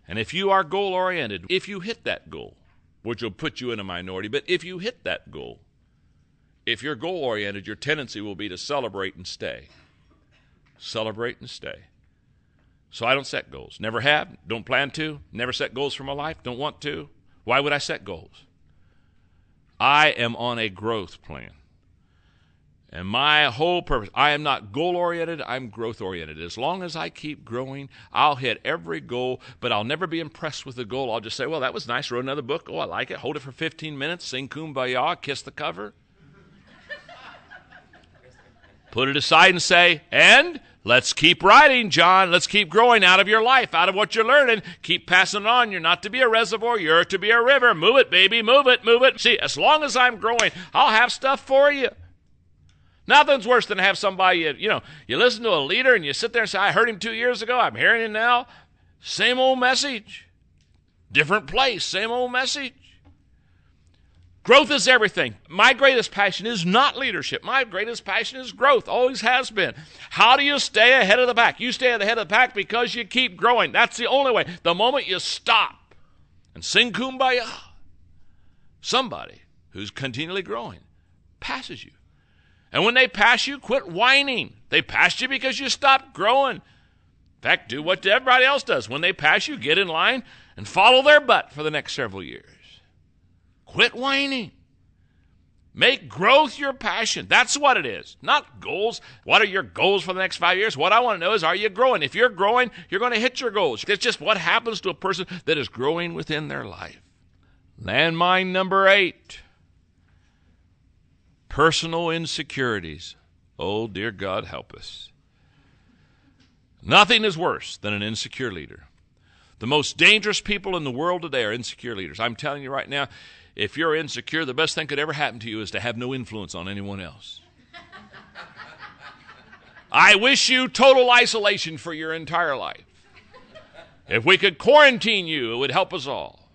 And if you are goal-oriented, if you hit that goal, which will put you in a minority, but if you hit that goal, if you're goal-oriented, your tendency will be to celebrate and stay. Celebrate and stay. So I don't set goals. Never have. Don't plan to. Never set goals for my life. Don't want to. Why would I set goals? I am on a growth plan. And my whole purpose, I am not goal-oriented, I'm growth-oriented. As long as I keep growing, I'll hit every goal, but I'll never be impressed with the goal. I'll just say, well, that was nice. Wrote another book. Oh, I like it. Hold it for 15 minutes. Sing Kumbaya. Kiss the cover. Put it aside and say, and let's keep writing, John. Let's keep growing out of your life, out of what you're learning. Keep passing it on. You're not to be a reservoir. You're to be a river. Move it, baby. Move it, move it. See, as long as I'm growing, I'll have stuff for you. Nothing's worse than to have somebody, you listen to a leader and you sit there and say, I heard him 2 years ago. I'm hearing him now. Same old message. Different place. Same old message. Growth is everything. My greatest passion is not leadership. My greatest passion is growth. Always has been. How do you stay ahead of the pack? You stay ahead of the pack because you keep growing. That's the only way. The moment you stop and sing Kumbaya, somebody who's continually growing passes you. And when they pass you, quit whining. They passed you because you stopped growing. In fact, do what everybody else does. When they pass you, get in line and follow their butt for the next several years. Quit whining. Make growth your passion. That's what it is. Not goals. What are your goals for the next 5 years? What I want to know is, are you growing? If you're growing, you're going to hit your goals. It's just what happens to a person that is growing within their life. Landmine number 8. Personal insecurities. Oh, dear God, help us. Nothing is worse than an insecure leader. The most dangerous people in the world today are insecure leaders. I'm telling you right now, if you're insecure, the best thing could ever happen to you is to have no influence on anyone else. I wish you total isolation for your entire life. If we could quarantine you, it would help us all.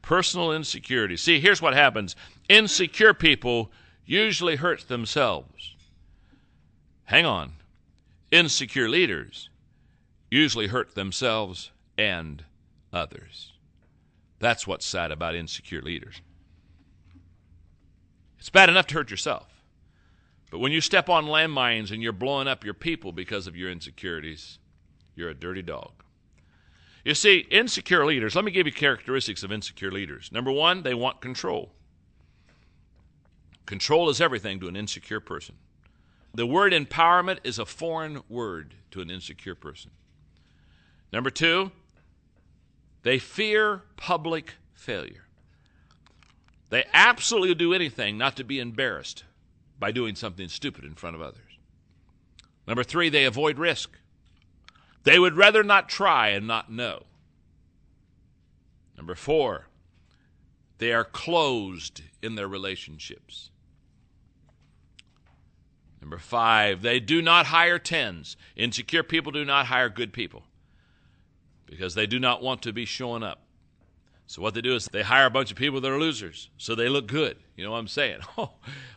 Personal insecurity. See, here's what happens. Insecure people usually hurt themselves. Hang on. Insecure leaders usually hurt themselves and others. That's what's sad about insecure leaders. It's bad enough to hurt yourself. But when you step on landmines and you're blowing up your people because of your insecurities, you're a dirty dog. You see, insecure leaders, let me give you characteristics of insecure leaders. Number 1, they want control. Control is everything to an insecure person. The word empowerment is a foreign word to an insecure person. Number 2, they fear public failure. They absolutely do anything not to be embarrassed by doing something stupid in front of others. Number 3, they avoid risk. They would rather not try and not know. Number 4, they are closed in their relationships. Number 5, they do not hire tens. Insecure people do not hire good people because they do not want to be showing up. So what they do is they hire a bunch of people that are losers so they look good. You know what I'm saying?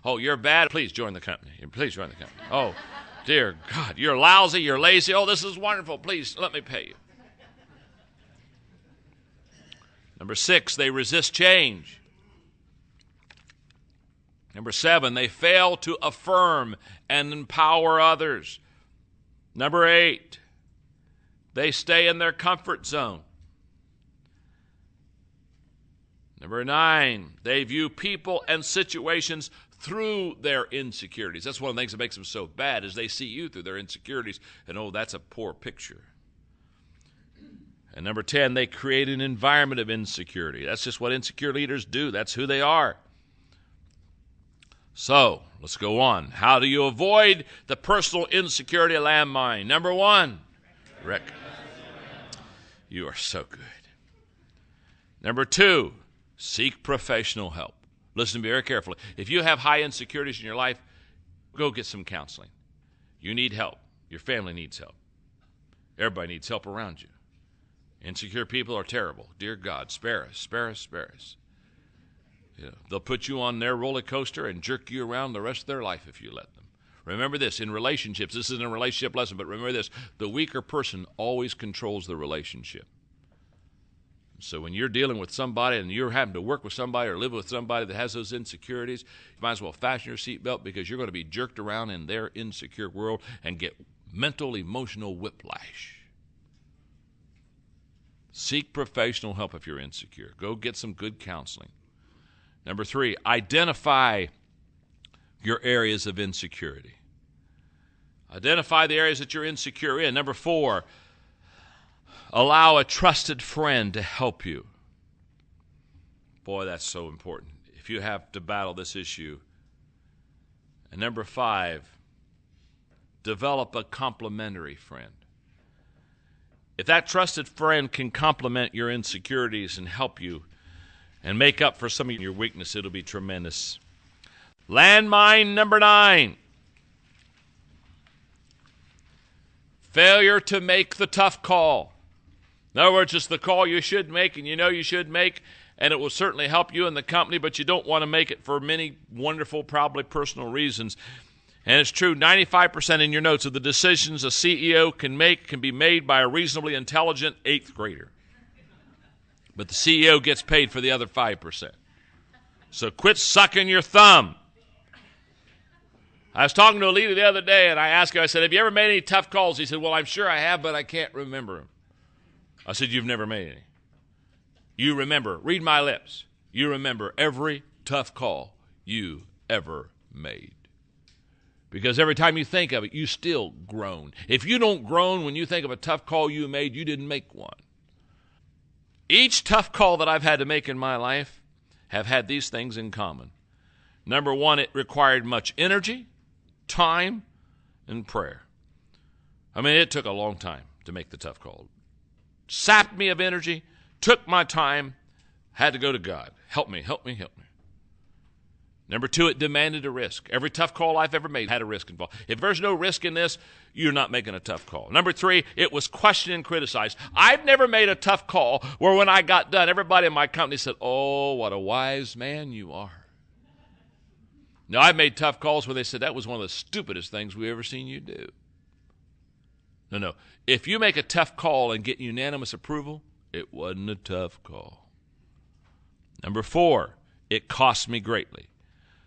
Oh, you're bad? Please join the company. Please join the company. Oh, dear God, you're lousy, you're lazy. Oh, this is wonderful. Please, let me pay you. Number 6, they resist change. Number 7, they fail to affirm and empower others. Number 8, they stay in their comfort zone. Number 9, they view people and situations through their insecurities. That's one of the things that makes them so bad is they see you through their insecurities and, oh, that's a poor picture. And number 10, they create an environment of insecurity. That's just what insecure leaders do. That's who they are. So, let's go on. How do you avoid the personal insecurity landmine? Number 1, you are so good. Number 2, seek professional help. Listen to me very carefully. If you have high insecurities in your life, go get some counseling. You need help. Your family needs help. Everybody needs help around you. Insecure people are terrible. Dear God, spare us, spare us, spare us. They'll put you on their roller coaster and jerk you around the rest of their life if you let them. Remember this, in relationships, this isn't a relationship lesson, but remember this, the weaker person always controls the relationship. So when you're dealing with somebody and you're having to work with somebody or live with somebody that has those insecurities, you might as well fasten your seatbelt, because you're going to be jerked around in their insecure world and get mental, emotional whiplash. Seek professional help if you're insecure. Go get some good counseling. Number 3, identify your areas of insecurity. Identify the areas that you're insecure in. Number 4, allow a trusted friend to help you. Boy, that's so important if you have to battle this issue. And number 5, develop a complimentary friend. If that trusted friend can complement your insecurities and help you and make up for some of your weakness, it'll be tremendous. Landmine number 9. Failure to make the tough call. In other words, it's the call you should make and you know you should make, and it will certainly help you and the company, but you don't want to make it for many wonderful, probably personal reasons. And it's true, 95% in your notes of the decisions a CEO can make can be made by a reasonably intelligent 8th grader. But the CEO gets paid for the other 5%. So quit sucking your thumb. I was talking to a leader the other day, and I asked him, I said, have you ever made any tough calls? He said, well, I'm sure I have, but I can't remember them. I said, you've never made any. You remember, read my lips, you remember every tough call you ever made. Because every time you think of it, you still groan. If you don't groan when you think of a tough call you made, you didn't make one. Each tough call that I've had to make in my life have had these things in common. Number 1, it required much energy, time, and prayer. I mean, it took a long time to make the tough call. Sapped me of energy, took my time, had to go to God. Help me, help me, help me. Number 2, it demanded a risk. Every tough call I've ever made had a risk involved. If there's no risk in this, you're not making a tough call. Number 3, it was questioned and criticized. I've never made a tough call where when I got done, everybody in my company said, oh, what a wise man you are. Now, I've made tough calls where they said, that was one of the stupidest things we've ever seen you do. No. If you make a tough call and get unanimous approval, it wasn't a tough call. Number 4, it cost me greatly.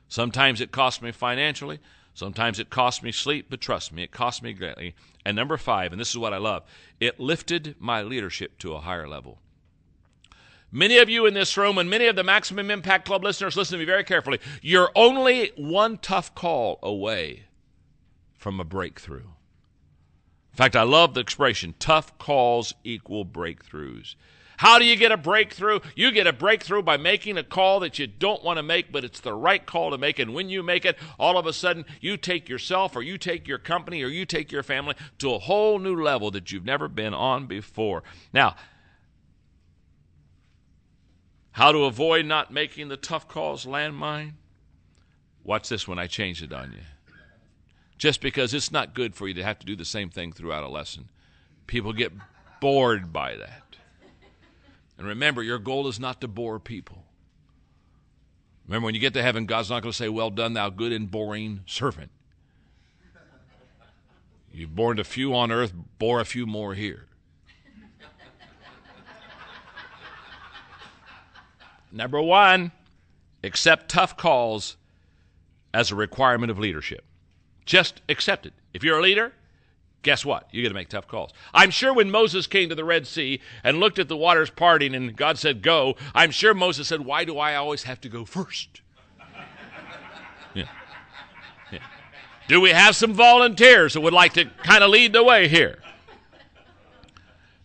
Sometimes it cost me financially. Sometimes it cost me sleep, but trust me, it cost me greatly. And number 5, and this is what I love, it lifted my leadership to a higher level. Many of you in this room and many of the Maximum Impact Club listeners, listen to me very carefully. You're only one tough call away from a breakthrough. In fact, I love the expression, tough calls equal breakthroughs. How do you get a breakthrough? You get a breakthrough by making a call that you don't want to make, but it's the right call to make. And when you make it, all of a sudden, you take yourself or you take your company or you take your family to a whole new level that you've never been on before. Now, how to avoid not making the tough calls, landmine? Watch this when I change it on you. Just because it's not good for you to have to do the same thing throughout a lesson. People get bored by that. And remember, your goal is not to bore people. Remember, when you get to heaven, God's not going to say, well done, thou good and boring servant. You've borne a few on earth, bore a few more here. Number 1, accept tough calls as a requirement of leadership. Just accept it. If you're a leader, guess what? You're going to make tough calls. I'm sure when Moses came to the Red Sea and looked at the waters parting and God said, go, I'm sure Moses said, why do I always have to go first? Yeah. Do we have some volunteers that would like to kind of lead the way here?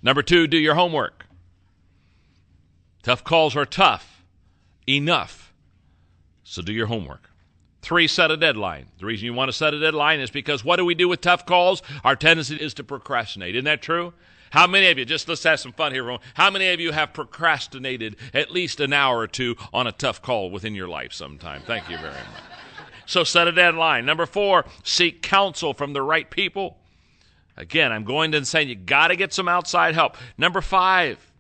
Number 2, do your homework. Tough calls are tough enough, so do your homework. 3, set a deadline. The reason you want to set a deadline is because what do we do with tough calls? Our tendency is to procrastinate. Isn't that true? How many of you, let's have some fun here, Ron. How many of you have procrastinated at least an hour or 2 on a tough call within your life sometime? Thank you very much. So set a deadline. Number 4, seek counsel from the right people. Again, I'm going to say you got to get some outside help. Number 5,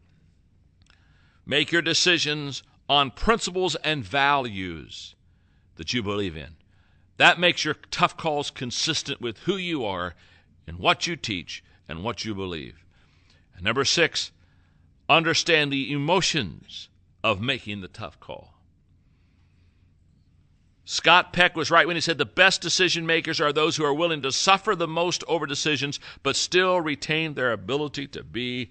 make your decisions on principles and values that you believe in. That makes your tough calls consistent with who you are and what you teach and what you believe. And number 6, understand the emotions of making the tough call. Scott Peck was right when he said the best decision makers are those who are willing to suffer the most over decisions but still retain their ability to be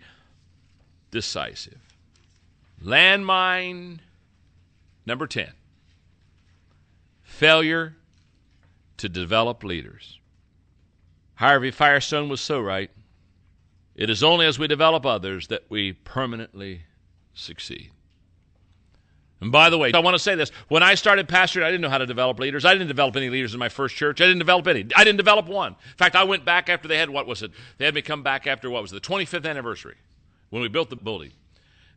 decisive. Landmine number 10, failure to develop leaders. Harvey Firestone was so right. It is only as we develop others that we permanently succeed. And by the way, I want to say this. When I started pastoring, I didn't know how to develop leaders. I didn't develop any leaders in my first church. I didn't develop any. I didn't develop one. In fact, I went back after they had, They had me come back after, the 25th anniversary when we built the building.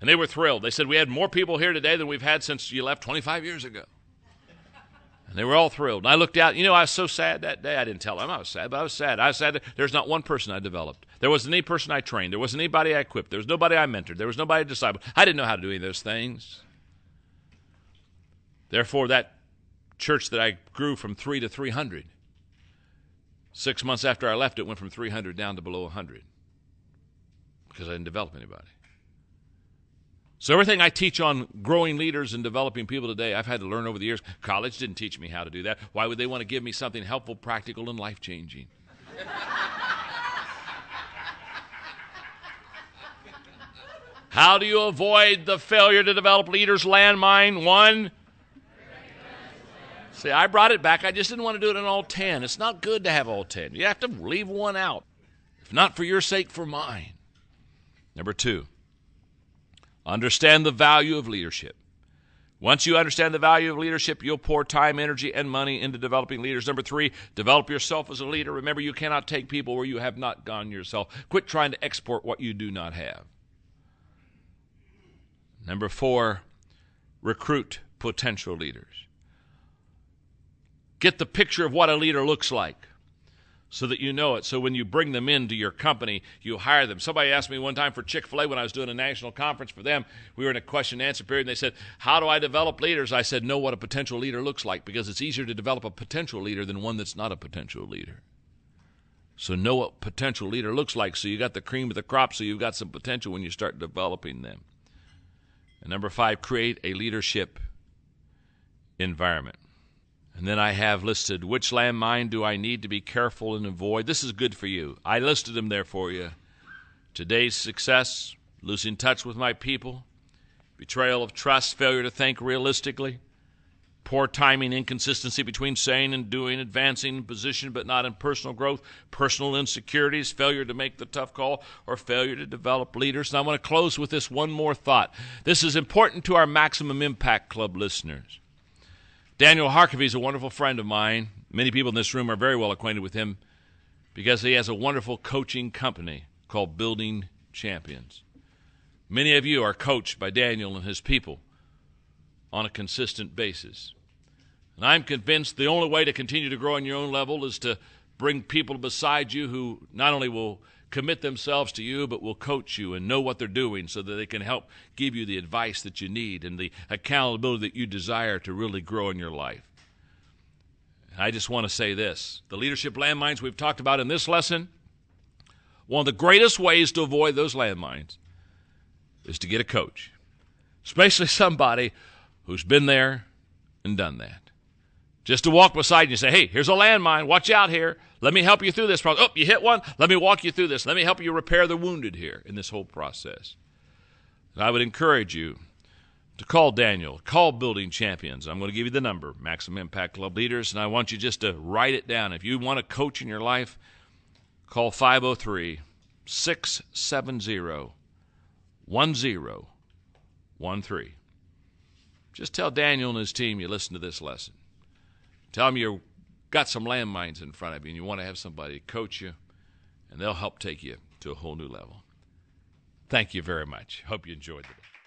And they were thrilled. They said, we had more people here today than we've had since you left 25 years ago. And they were all thrilled. And I looked out. I was so sad that day. I didn't tell them I was sad, but I was sad. I was sad that there's not one person I developed. There wasn't any person I trained. There wasn't anybody I equipped. There was nobody I mentored. There was nobody I discipled. I didn't know how to do any of those things. Therefore, that church that I grew from 3 to 300, 6 months after I left, it went from 300 down to below 100 because I didn't develop anybody. So everything I teach on growing leaders and developing people today, I've had to learn over the years. College didn't teach me how to do that. Why would they want to give me something helpful, practical, and life-changing? How do you avoid the failure to develop leaders? Landmine 1. See, I brought it back. I just didn't want to do it in all 10. It's not good to have all 10. You have to leave one out. If not for your sake, for mine. Number 2. Understand the value of leadership. Once you understand the value of leadership, you'll pour time, energy, and money into developing leaders. Number 3, develop yourself as a leader. Remember, you cannot take people where you have not gone yourself. Quit trying to export what you do not have. Number 4, recruit potential leaders. Get the picture of what a leader looks like so that you know it. So when you bring them into your company, you hire them. Somebody asked me one time for Chick-fil-A when I was doing a national conference for them. We were in a question and answer period, and they said, how do I develop leaders? I said, know what a potential leader looks like, because it's easier to develop a potential leader than one that's not a potential leader. So know what potential leader looks like, so you got the cream of the crop, so you've got some potential when you start developing them. And number 5, create a leadership environment. And then I have listed which landmine do I need to be careful and avoid. This is good for you. I listed them there for you. Today's success, losing touch with my people, betrayal of trust, failure to think realistically, poor timing, inconsistency between saying and doing, advancing in position but not in personal growth, personal insecurities, failure to make the tough call, or failure to develop leaders. And I want to close with this one more thought. This is important to our Maximum Impact Club listeners. Daniel Harkavy is a wonderful friend of mine. Many people in this room are very well acquainted with him because he has a wonderful coaching company called Building Champions. Many of you are coached by Daniel and his people on a consistent basis. And I'm convinced the only way to continue to grow on your own level is to bring people beside you who not only will commit themselves to you, but will coach you and know what they're doing so that they can help give you the advice that you need and the accountability that you desire to really grow in your life. I just want to say this. The leadership landmines we've talked about in this lesson, one of the greatest ways to avoid those landmines is to get a coach, especially somebody who's been there and done that. Just to walk beside you and say, hey, here's a landmine. Watch out here. Let me help you through this process. Oh, you hit one? Let me walk you through this. Let me help you repair the wounded here in this whole process. And I would encourage you to call Daniel, call Building Champions. I'm going to give you the number, Maximum Impact Club Leaders, and I want you just to write it down. If you want a coach in your life, call 503-670-1013. Just tell Daniel and his team you listen to this lesson. Tell them you've got some landmines in front of you and you want to have somebody coach you, and they'll help take you to a whole new level. Thank you very much. Hope you enjoyed it.